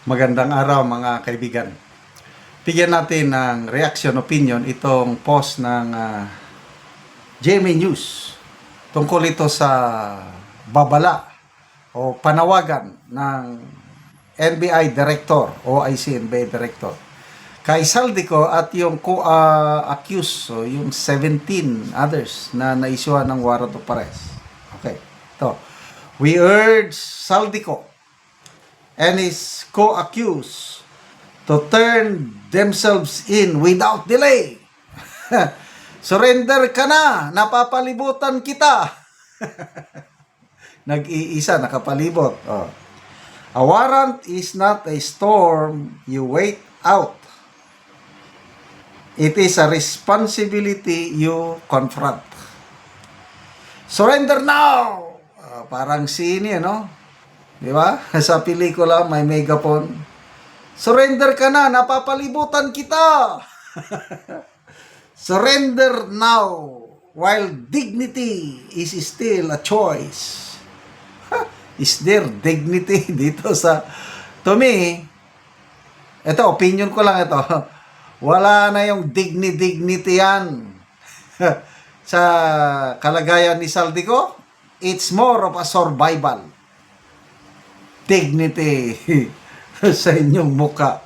Magandang araw mga kaibigan. Bigyan natin ng reaction opinion itong post ng GMA News tungkol ito sa babala o panawagan ng NBI Director o OIC NBI Director kay Saldico at yung co-accused, so yung 17 others na naisyuhan ng warrant of arrest. Okay, ito. We urge Saldico and his co-accused to turn themselves in without delay. Surrender ka na, napapalibutan kita. Nag-iisa, nakapalibot. Oh. A warrant is not a storm you wait out. It is a responsibility you confront. Surrender now! Parang scene yun, no? Di ba? Sa pelikula, may megaphone. Surrender ka na, napapalibutan kita! Surrender now, while dignity is still a choice. Is there dignity dito sa... To me, ito, opinion ko lang ito. Wala na yung dignity yan. Sa kalagayan ni Saldico, it's more of a survival. Dignity sa inyong muka.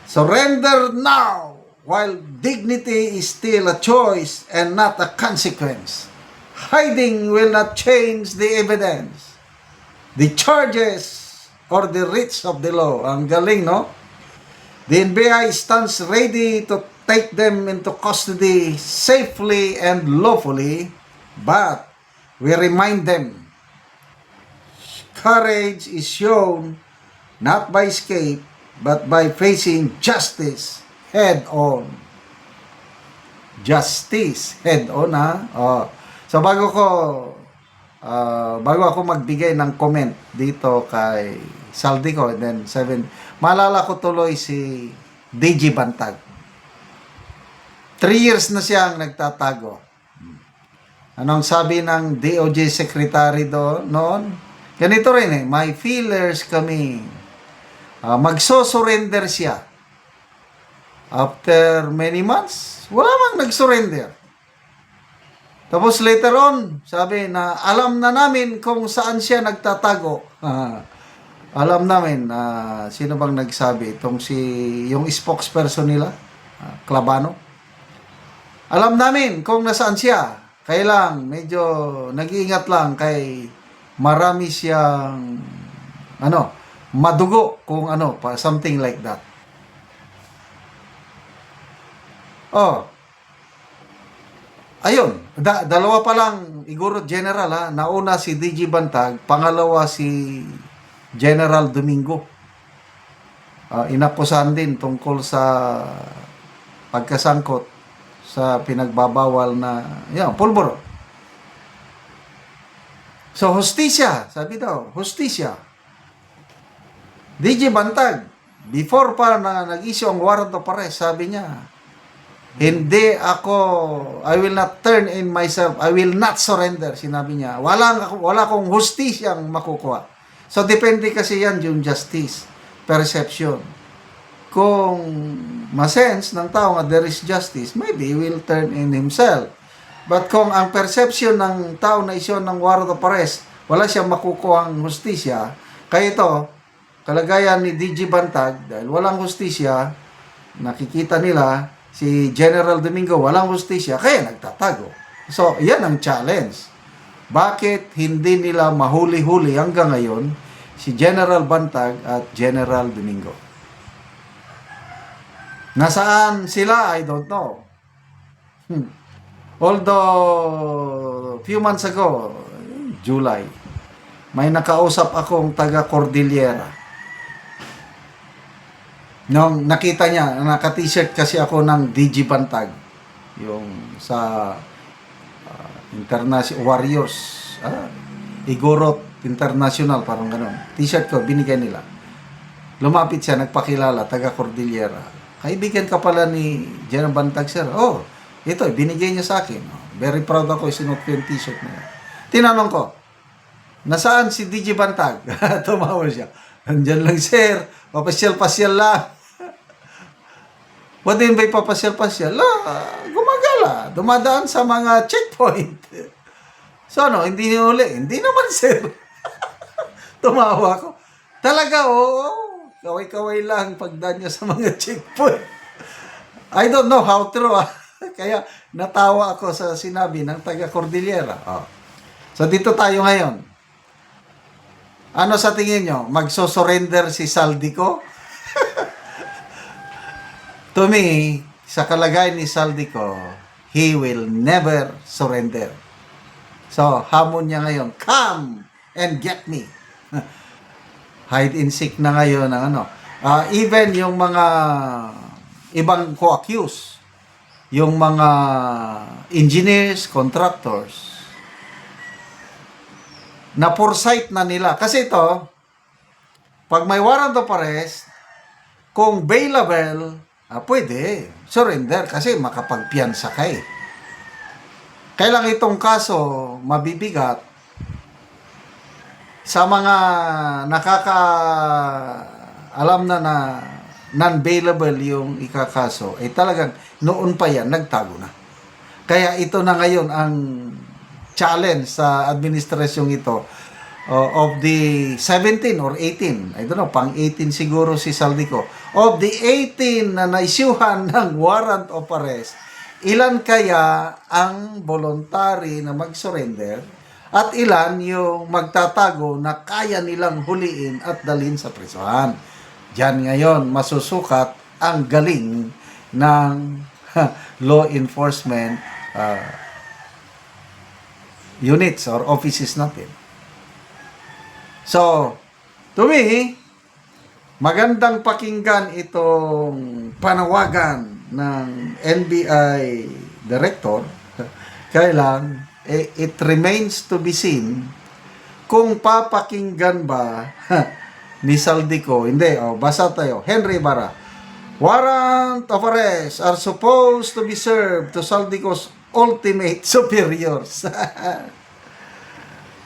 Surrender now, while dignity is still a choice and not a consequence. Hiding will not change the evidence, the charges, or the reach of the law. Ang galing, no? The NBI stands ready to take them into custody safely and lawfully, but we remind them, courage is shown not by escape, but by facing justice head-on. Justice head-on, ha? Oh. So, bago ako magbigay ng comment dito kay Saldico, and then maalala ko tuloy si DG Bantag. 3 years na siyang nagtatago. Anong sabi ng DOJ Secretary noon? Ganito rin my feelers kami. Magso-surrender siya. After many months, wala mang nag-surrender. Tapos later on, sabi na alam na namin kung saan siya nagtatago. Alam namin, sino bang nagsabi? Yung spokesperson nila, Clabano. Alam namin kung nasaan siya. Kaya lang, medyo nag-iingat lang kay marami siyang, madugo kung something like that. Oh. Ayun, dalawa pa lang, iguro general, nauna si DG Bantag, pangalawa si General Domingo. Inakusahan din tungkol sa pagkasangkot sa pinagbabawal na pulburo. So, hustisya, sabi daw, hustisya. DG Bantag, before pa na nag-issue ang warrant of arrest, sabi niya, I will not turn in myself, I will not surrender, sinabi niya. Wala akong hustisyang makukuha. So, depende kasi yan yung justice, perception. Kung masense ng tao nga there is justice, maybe he will turn in himself. But kung ang perception ng tao na isyon ng warrant of arrest, wala siyang makukuhang hustisya, kaya ito, kalagayan ni DG Bantag, dahil walang hustisya, nakikita nila, si General Domingo, walang hustisya, kaya nagtatago. So, yan ang challenge. Bakit hindi nila mahuli-huli hanggang ngayon si General Bantag at General Domingo? Nasaan sila? I don't know. Although, few months ago, July, may nakausap akong taga Cordillera. Nung nakita niya, naka-t-shirt kasi ako ng DG Bantag. Yung sa International Warriors, Igorot International, parang gano'n. T-shirt ko, binigay nila. Lumapit siya, nagpakilala, taga Cordillera. Kaibigan ka pala ni General Bantag, sir. Oh, ito, binigay niya sa akin. Very proud ako, sinuot ko yung t-shirt niya. Tinanong ko, nasaan si DG Bantag? Tumawa siya. Andyan lang, sir. Papasyal-pasyal lang. What do you mean by papasyal-pasyal? Gumagala. Dumadaan sa mga checkpoint. So ano, hindi huli? Hindi naman, sir. Tumawa ko. Talaga, oo. Kaway-kaway lang pagdaan niya sa mga checkpoint. I don't know how true, Kaya natawa ako sa sinabi ng taga Cordillera. Oh. So dito tayo ngayon. Ano sa tingin nyo? Magsosurrender si Saldico? To me, sa kalagayan ni Saldico, he will never surrender. So, hamon niya ngayon, come and get me. Hide and seek na ngayon ang ano. Even yung mga ibang co-accused, yung mga engineers, contractors, na foresight na nila. Kasi ito, pag may warrant of arrest, kung bailable, pwede, surrender kasi makapagpiyansa ka eh. Kailang itong kaso mabibigat sa mga alam na non-bailable yung ikakaso, talagang noon pa yan, nagtago na. Kaya ito na ngayon ang challenge sa administrasyong ito of the 17 or 18, I don't know, pang 18 siguro si Saldico, of the 18 na naisyuhan ng warrant of arrest, ilan kaya ang voluntary na mag-surrender at ilan yung magtatago na kaya nilang huliin at dalhin sa prisuhan. Diyan ngayon masusukat ang galing ng law enforcement units or offices natin. So, to me, magandang pakinggan itong panawagan ng NBI Director. Kailang, it remains to be seen kung papakinggan ba ni Saldico. Hindi, basa tayo. Henry Barra. Warrant of arrest are supposed to be served to Saldico's ultimate superiors.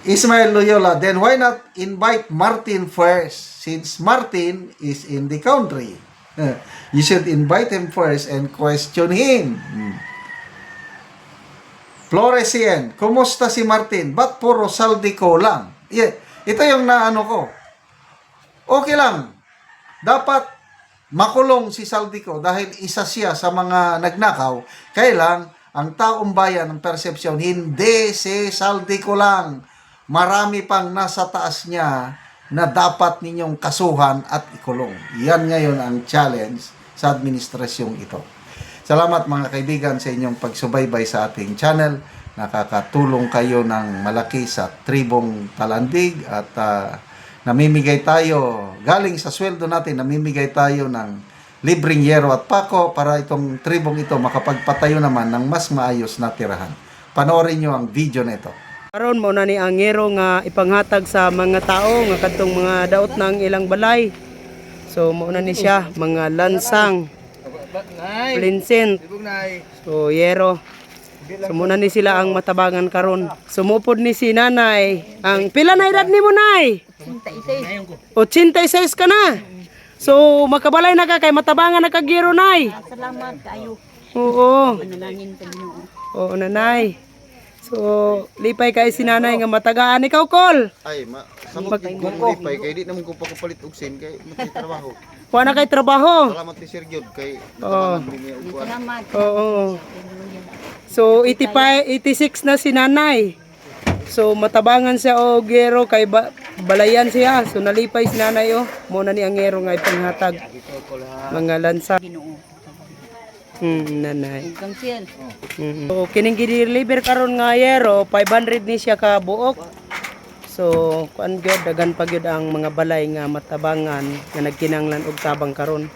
Ismael Loyola, then why not invite Martin first? Since Martin is in the country. You should invite him first and question him. Floresien, kumusta si Martin? Ba't puro Saldico lang? Yeah, ito yung naano ko. Okay lang. Dapat makulong si Saldico dahil isa siya sa mga nagnakaw. Kailang ang taong bayan ng persepsyon, hindi si Saldico lang. Marami pang nasa taas niya na dapat ninyong kasuhan at ikulong. Yan ngayon ang challenge sa administrasyong ito. Salamat mga kaibigan sa inyong pagsubaybay sa ating channel. Nakakatulong kayo ng malaki sa tribong Talandig at namimigay tayo, galing sa sweldo natin, namimigay tayo ng libreng yero at pako para itong tribong ito makapagpatayo naman ng mas maayos na tirahan. Panoorin nyo ang video na ito. Karon mo na ni ang ngero nga ipanghatag sa mga tao nga kadtong mga daot ng ilang balay. So mo na ni siya mga lansang, plinsin, so yero. So muna ni sila ang matabangan karon. Sumupod ni si nanay. Ang pila na edad nimo nay? 86 ka na. So makabalay na ka kay matabangan na kagiro nay. Salamat kayo. Oo. Manalangin sa Ginoo. Oo nanay. So lipay kay si nanay nga matagaan ikaw kol. Ay, samot ko lipay kay di naman ko pakupalit og sin kay matay trabaho. Kuha na kay trabaho. Salamat ni Sir Gyud kay Oo. Salamat. Oo. So 86 na si nanay. So matabangan siya o gero kay balayan siya. So nalipay si nanay mo na ni ang gero nga ipanghatag mga lansa. Ginoo. Nanay. Hanggang siyan. So kining gi-deliver karon nga yero 500 ni siya ka buok. So kuan gyud dagan pa gyud ang mga balay nga matabangan nga nagkinahanglan og tabang karon.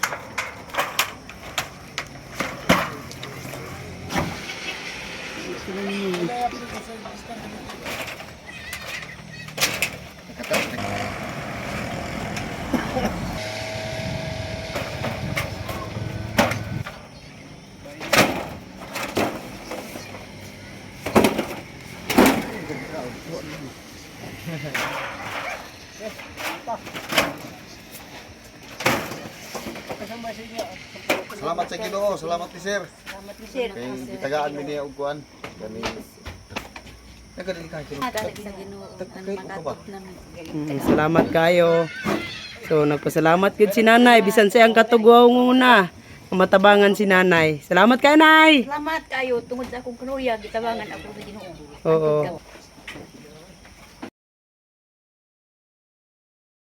Salamat sa Ginoo, salamat ni sir. Salamat ni sir. Kay gitagaan mi niya og kuan. Kani Talag sa Ginoo. Ang makatot namin. Salamat kayo. So nagpasalamat gid si nanay bisan sa ang katugwaw nguna. Matabangan si nanay. Salamat kayo, nay. Salamat kayo tungod sa akong kanuya gitabangan ako sa Ginoo. Oo.